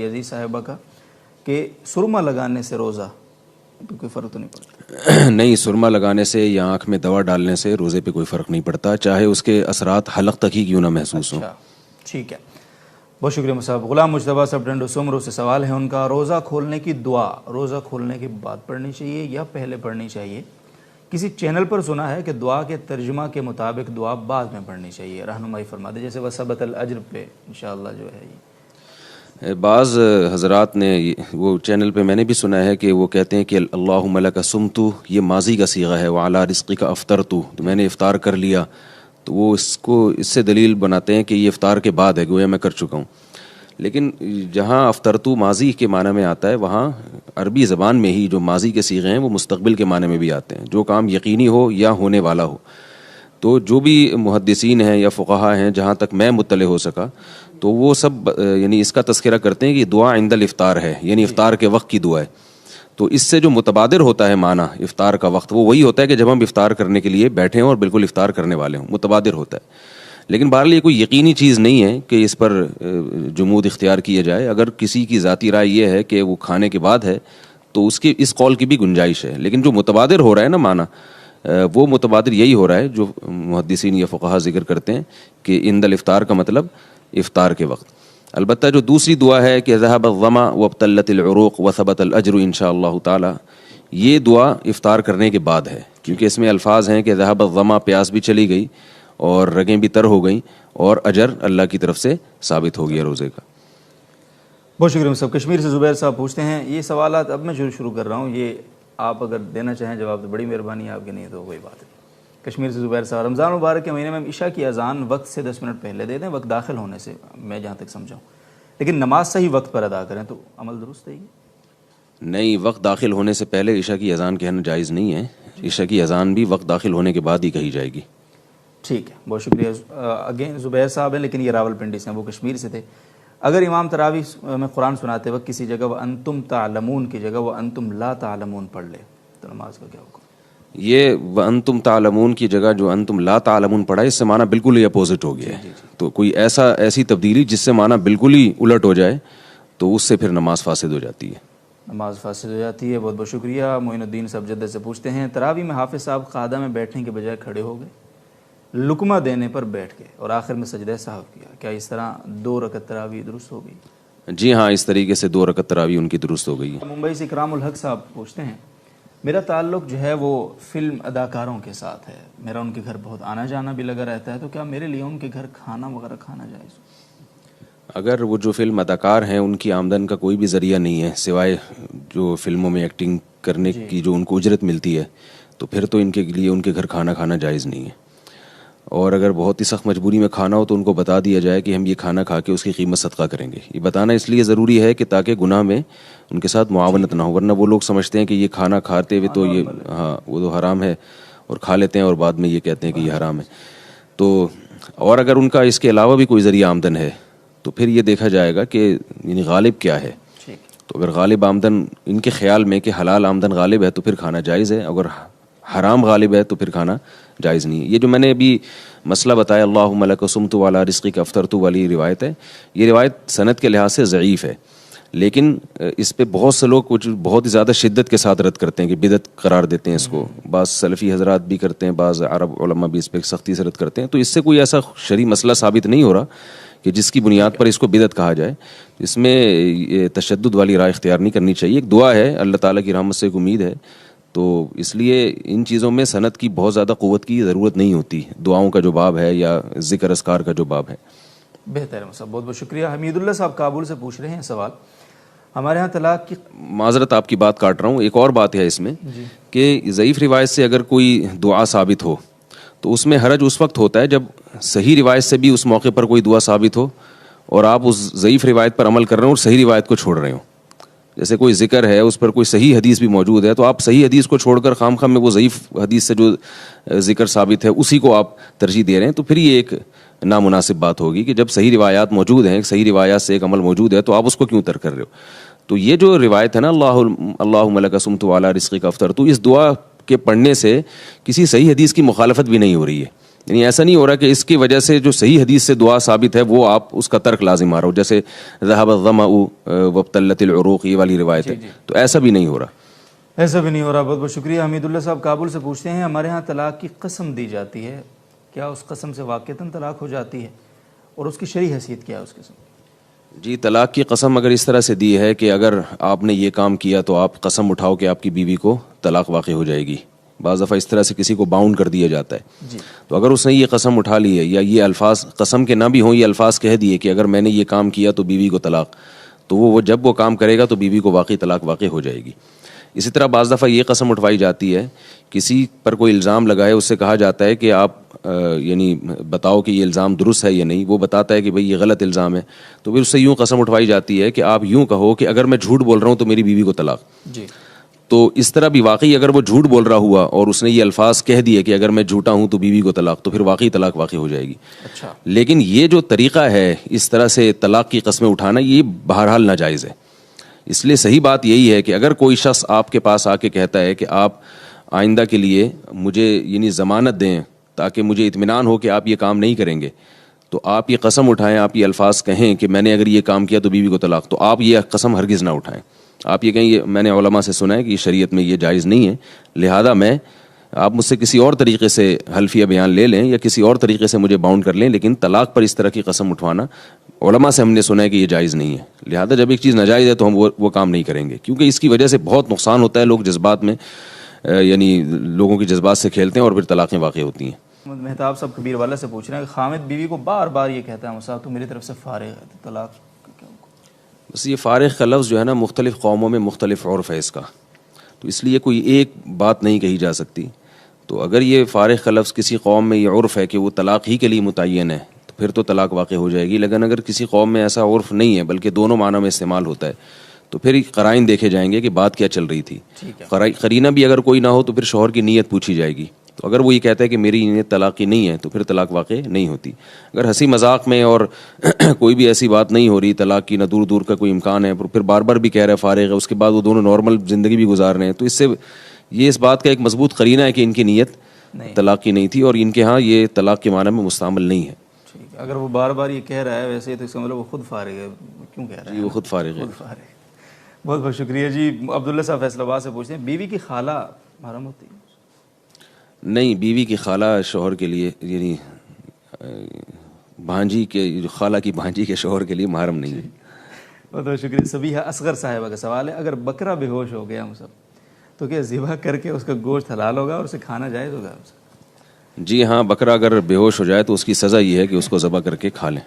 عزیز صاحبہ کا کہ سرما لگانے سے روزہ کوئی فرق تو نہیں پڑتا؟ نہیں، سرما لگانے سے یا آنکھ میں دوا ڈالنے سے روزے پہ کوئی فرق نہیں پڑتا، چاہے اس کے اثرات حلق تک ہی کیوں نہ محسوس ہوں۔ ٹھیک ہے، بہت شکریہ صاحب۔ غلام مجتبیٰ صاحب ڈنڈو سمرو سے سوال ہے ان کا، روزہ کھولنے کی دعا روزہ کھولنے کے بعد پڑھنی چاہیے یا پہلے پڑھنی چاہیے؟ کسی چینل پر سنا ہے کہ دعا کے ترجمہ کے مطابق دعا بعد میں پڑھنی چاہیے، رہنمائی فرما دے، جیسے وثبت الاجر پہ انشاءاللہ جو ہے یہ بعض حضرات نے وہ چینل پہ میں نے بھی سنا ہے کہ وہ کہتے ہیں کہ اللہم لک صمت، یہ ماضی کا صیغہ ہے، وعلی رزقک افطرت، تو میں نے افطار کر لیا، تو وہ اس سے دلیل بناتے ہیں کہ یہ افطار کے بعد ہے، گویا میں کر چکا ہوں۔ لیکن جہاں افطرتو ماضی کے معنی میں آتا ہے، وہاں عربی زبان میں ہی جو ماضی کے صیغے ہیں وہ مستقبل کے معنی میں بھی آتے ہیں، جو کام یقینی ہو یا ہونے والا ہو۔ تو جو بھی محدثین ہیں یا فقہا ہیں، جہاں تک میں مطلع ہو سکا، تو وہ سب یعنی اس کا تذکرہ کرتے ہیں کہ دعا عند الافطار ہے، یعنی افطار کے وقت کی دعا ہے۔ تو اس سے جو متبادر ہوتا ہے معنی افطار کا وقت، وہ وہی ہوتا ہے کہ جب ہم افطار کرنے کے لیے بیٹھے ہوں اور بالکل افطار کرنے والے ہوں، متبادر ہوتا ہے۔ لیکن بہرحال یہ کوئی یقینی چیز نہیں ہے کہ اس پر جمود اختیار کیا جائے۔ اگر کسی کی ذاتی رائے یہ ہے کہ وہ کھانے کے بعد ہے تو اس قول کی بھی گنجائش ہے، لیکن جو متبادر ہو رہا ہے نا معنی، وہ متبادر یہی ہو رہا ہے جو محدثین یا فقہا ذکر کرتے ہیں کہ عند الافطار کا مطلب افطار کے وقت۔ البتہ جو دوسری دعا ہے کہ ذهب الظما وابتلت العروق وثبت الاجر انشاء اللہ تعالی، یہ دعا افطار کرنے کے بعد ہے، کیونکہ اس میں الفاظ ہیں کہ ذهب الظما، پیاس بھی چلی گئی اور رگیں بھی تر ہو گئیں اور اجر اللہ کی طرف سے ثابت ہو گیا روزے کا۔ بہت شکریہ صاحب۔ کشمیر سے زبیر صاحب پوچھتے ہیں، یہ سوالات اب میں شروع کر رہا ہوں، یہ آپ اگر دینا چاہیں جواب تو بڑی مہربانی ہے، آپ کے نہیں تو کوئی بات نہیں۔ کشمیر سے زبیر صاحب، رمضان مبارک کے مہینے میں عشاء کی اذان وقت سے 10 منٹ پہلے دے دیں، وقت داخل ہونے سے، میں جہاں تک سمجھاؤں، لیکن نماز صحیح وقت پر ادا کریں تو عمل درست ہے؟ نہیں، وقت داخل ہونے سے پہلے عشاء کی اذان کہنا جائز نہیں ہے، عشاء کی اذان بھی وقت داخل ہونے کے بعد ہی کہی جائے گی۔ ٹھیک ہے، بہت شکریہ۔ اگین زبیر صاحب ہیں لیکن یہ راول پنڈی سے ہیں، وہ کشمیر سے تھے۔ اگر امام تراویح میں قرآن سناتے وقت کسی جگہ وَأَنْتُمْ تَعْلَمُونَ کی جگہ وَأَنْتُمْ لَا تَعْلَمُونَ پڑھ لے تو نماز کا کیا حکم؟ یہ وَأَنْتُمْ تَعْلَمُونَ کی جگہ جو انتم لا تعلمون پڑھا، اس سے معنی بالکل ہی اپوزٹ ہو گیا ہے۔ تو کوئی ایسی تبدیلی جس سے معنی بالکل ہی الٹ ہو جائے تو اس سے پھر نماز فاسد ہو جاتی ہے، نماز فاسد ہو جاتی ہے۔ بہت بہت شکریہ۔ معین الدین صاحب جدہ سے پوچھتے ہیں، تراویح میں حافظ صاحب قعدہ میں بیٹھنے کے بجائے کھڑے ہو گئے، لقمہ دینے پر بیٹھ گئے اور آخر میں سجدہ سہو کیا، کیا اس طرح 2 رکعت تراویح درست ہو گئی؟ جی ہاں، اس طریقے سے 2 رکعت تراویح ان کی درست ہو گئی ہے۔ ممبئی سے اکرام الحق صاحب پوچھتے ہیں، میرا تعلق جو ہے وہ فلم اداکاروں کے ساتھ ہے، میرا ان کے گھر بہت آنا جانا بھی لگا رہتا ہے، تو کیا میرے لیے ان کے گھر کھانا وغیرہ کھانا جائز؟ اگر وہ جو فلم اداکار ہیں ان کی آمدن کا کوئی بھی ذریعہ نہیں ہے سوائے جو فلموں میں ایکٹنگ کرنے کی جو ان کو اجرت ملتی ہے، تو پھر تو ان کے لیے ان کے گھر کھانا کھانا جائز نہیں ہے۔ اور اگر بہت ہی سخت مجبوری میں کھانا ہو تو ان کو بتا دیا جائے کہ ہم یہ کھانا کھا کے اس کی قیمت صدقہ کریں گے۔ یہ بتانا اس لیے ضروری ہے کہ تاکہ گناہ میں ان کے ساتھ معاونت نہ ہو، ورنہ وہ لوگ سمجھتے ہیں کہ یہ کھانا کھاتے ہوئے تو یہ وہ تو حرام ہے اور کھا لیتے ہیں اور بعد میں یہ کہتے ہیں کہ یہ حرام ہے۔ تو اور اگر ان کا اس کے علاوہ بھی کوئی ذریعہ آمدن ہے تو پھر یہ دیکھا جائے گا کہ یعنی غالب کیا ہے۔ تو اگر غالب آمدن ان کے خیال میں کہ حلال آمدن غالب ہے تو پھر کھانا جائز ہے، اگر حرام غالب ہے تو پھر کھانا جائز نہیں ہے۔ یہ جو میں نے ابھی مسئلہ بتایا اللہم لک صمت وعلی رزقک افطرت والی روایت ہے، یہ روایت سند کے لحاظ سے ضعیف ہے، لیکن اس پہ بہت سے لوگ کچھ بہت ہی زیادہ شدت کے ساتھ رد کرتے ہیں کہ بدعت قرار دیتے ہیں اس کو، بعض سلفی حضرات بھی کرتے ہیں، بعض عرب علماء بھی اس پہ سختی سے رد کرتے ہیں۔ تو اس سے کوئی ایسا شرعی مسئلہ ثابت نہیں ہو رہا کہ جس کی بنیاد پر اس کو بدعت کہا جائے۔ اس میں تشدد والی رائے اختیار نہیں کرنی چاہیے۔ ایک دعا ہے، اللہ تعالیٰ کی رحمت سے ایک امید ہے، تو اس لیے ان چیزوں میں سند کی بہت زیادہ قوت کی ضرورت نہیں ہوتی، دعاؤں کا جو باب ہے یا ذکر اذکار کا جو باب ہے۔ بہتر ہے صاحب، بہت بہت شکریہ۔ حمید اللہ صاحب کابل سے پوچھ رہے ہیں سوال، ہمارے ہاں طلاق کی، معذرت آپ کی بات کاٹ رہا ہوں، ایک اور بات ہے اس میں کہ ضعیف روایت سے اگر کوئی دعا ثابت ہو تو اس میں حرج اس وقت ہوتا ہے جب صحیح روایت سے بھی اس موقع پر کوئی دعا ثابت ہو اور آپ اس ضعیف روایت پر عمل کر رہے ہوں اور صحیح روایت کو چھوڑ رہے ہوں۔ جیسے کوئی ذکر ہے اس پر کوئی صحیح حدیث بھی موجود ہے تو آپ صحیح حدیث کو چھوڑ کر خام میں وہ ضعیف حدیث سے جو ذکر ثابت ہے اسی کو آپ ترجیح دے رہے ہیں، تو پھر یہ ایک نامناسب بات ہوگی کہ جب صحیح روایات موجود ہیں، صحیح روایات سے ایک عمل موجود ہے تو آپ اس کو کیوں ترک کر رہے ہو۔ تو یہ جو روایت ہے نا اللہم لک صمت وعلی رزقک افطرت، اس دعا کے پڑھنے سے کسی صحیح حدیث کی مخالفت بھی نہیں ہو رہی ہے، یعنی ایسا نہیں ہو رہا کہ اس کی وجہ سے جو صحیح حدیث سے دعا ثابت ہے وہ آپ اس کا ترک لازم آ رہا ہو، جیسے ذهب الظمأ وابتلت العروق، یہ والی روایت ہے، تو ایسا بھی نہیں ہو رہا. ایسا بھی نہیں ہو رہا. بہت بہت شکریہ. حمید اللہ صاحب کابل سے پوچھتے ہیں ہمارے ہاں طلاق کی قسم دی جاتی ہے، کیا اس قسم سے واقعتاً طلاق ہو جاتی ہے اور اس کی شرعی حیثیت کیا ہے اس قسم؟ جی، طلاق کی قسم اگر اس طرح سے دی ہے کہ اگر آپ نے یہ کام کیا تو آپ قسم اٹھاؤ کہ آپ کی بیوی کو طلاق واقع ہو جائے گی. بعض دفعہ اس طرح سے کسی کو باؤنڈ کر دیا جاتا ہے. جی. تو اگر اس نے یہ قسم اٹھا لی ہے یا یہ الفاظ قسم کے نہ بھی ہوں، یہ الفاظ کہہ دیے کہ اگر میں نے یہ کام کیا تو بیوی کو طلاق، تو وہ جب وہ کام کرے گا تو بیوی کو واقعی طلاق واقع ہو جائے گی. اسی طرح بعض دفعہ یہ قسم اٹھوائی جاتی ہے، کسی پر کوئی الزام لگائے، اس سے کہا جاتا ہے کہ آپ یعنی بتاؤ کہ یہ الزام درست ہے یا نہیں. وہ بتاتا ہے کہ بھئی یہ غلط الزام ہے، تو پھر اس سے یوں قسم اٹھوائی جاتی ہے کہ آپ یوں کہو کہ اگر میں جھوٹ بول رہا ہوں تو میری بیوی کو طلاق. جی. تو اس طرح بھی واقعی اگر وہ جھوٹ بول رہا ہوا اور اس نے یہ الفاظ کہہ دیے کہ اگر میں جھوٹا ہوں تو بیوی کو طلاق، تو پھر واقعی طلاق واقع ہو جائے گی. اچھا. لیکن یہ جو طریقہ ہے اس طرح سے طلاق کی قسمیں اٹھانا، یہ بہرحال ناجائز ہے. اس لیے صحیح بات یہی ہے کہ اگر کوئی شخص آپ کے پاس آ کے کہتا ہے کہ آپ آئندہ کے لیے مجھے یعنی ضمانت دیں تاکہ مجھے اطمینان ہو کہ آپ یہ کام نہیں کریں گے، تو آپ یہ قسم اٹھائیں، آپ یہ الفاظ کہیں کہ میں نے اگر یہ کام کیا تو بیوی کو طلاق، تو آپ یہ قسم ہرگز نہ اٹھائیں. آپ یہ کہیں یہ میں نے علماء سے سنا ہے کہ یہ شریعت میں یہ جائز نہیں ہے، لہذا آپ مجھ سے کسی اور طریقے سے حلفیہ بیان لے لیں یا کسی اور طریقے سے مجھے باؤنڈ کر لیں، لیکن طلاق پر اس طرح کی قسم اٹھوانا علماء سے ہم نے سنا ہے کہ یہ جائز نہیں ہے. لہذا جب ایک چیز ناجائز ہے تو ہم وہ کام نہیں کریں گے، کیونکہ اس کی وجہ سے بہت نقصان ہوتا ہے. لوگ جذبات میں یعنی لوگوں کے جذبات سے کھیلتے ہیں اور پھر طلاقیں واقع ہوتی ہیں. مہتاب صاحب کبیر والا سے پوچھ رہے ہیں کہ خامد بیوی کو بار بار یہ کہتا ہے مصعب تو میری طرف سے فارغ ہے، تو طلاق کیا؟ بس یہ فارغ کا لفظ جو ہے نا، مختلف قوموں میں مختلف عرف ہے اس کا، تو اس لیے کوئی ایک بات نہیں کہی جا سکتی. تو اگر یہ فارغ کا لفظ کسی قوم میں یہ عرف ہے کہ وہ طلاق ہی کے لیے متعین ہے تو پھر تو طلاق واقع ہو جائے گی. لیکن اگر کسی قوم میں ایسا عرف نہیں ہے بلکہ دونوں معنوں میں استعمال ہوتا ہے تو پھر قرائن دیکھے جائیں گے کہ بات کیا چل رہی تھی. قرینہ بھی اگر کوئی نہ ہو تو پھر شوہر کی نیت پوچھی جائے گی. تو اگر وہ یہ کہتا ہے کہ میری نیت طلاق کی نہیں ہے تو پھر طلاق واقع نہیں ہوتی. اگر ہنسی مذاق میں اور کوئی بھی ایسی بات نہیں ہو رہی طلاق کی، نہ دور دور کا کوئی امکان ہے، پھر بار بار بھی کہہ رہا ہے فارغ ہے، اس کے بعد وہ دونوں نارمل زندگی بھی گزار رہے ہیں، تو اس سے یہ اس بات کا ایک مضبوط قرینہ ہے کہ ان کی نیت طلاق کی نہیں تھی اور ان کے ہاں یہ طلاق کے معنی میں مستعمل نہیں ہے. ٹھیک. اگر وہ بار بار یہ کہہ رہا ہے ویسے تو اس کا مطلب وہ خود فارغ ہے. کیوں کہہ رہا ہے؟ جی، وہ خود فارغ ہے. بہت بہت شکریہ جی. عبداللہ صاحب فیصل آباد سے پوچھتے ہیں بیوی کی خالہ محرم ہوتی ہے؟ نہیں، بیوی کی خالہ شوہر کے لیے یعنی بھانجی کے خالہ کی بھانجی کے شوہر کے لیے محرم نہیں ہے. بہت بہت شکریہ. سبیحہ اصغر صاحبہ کا سوال ہے، اگر بکرا بے ہوش ہو گیا مصعب تو کیا ذبح کر کے اس کا گوشت حلال ہوگا اور اسے کھانا جائز ہوگا؟ جی ہاں، بکرا اگر بے ہوش ہو جائے تو اس کی سزا یہ ہے کہ اس کو ذبح کر کے کھا لیں.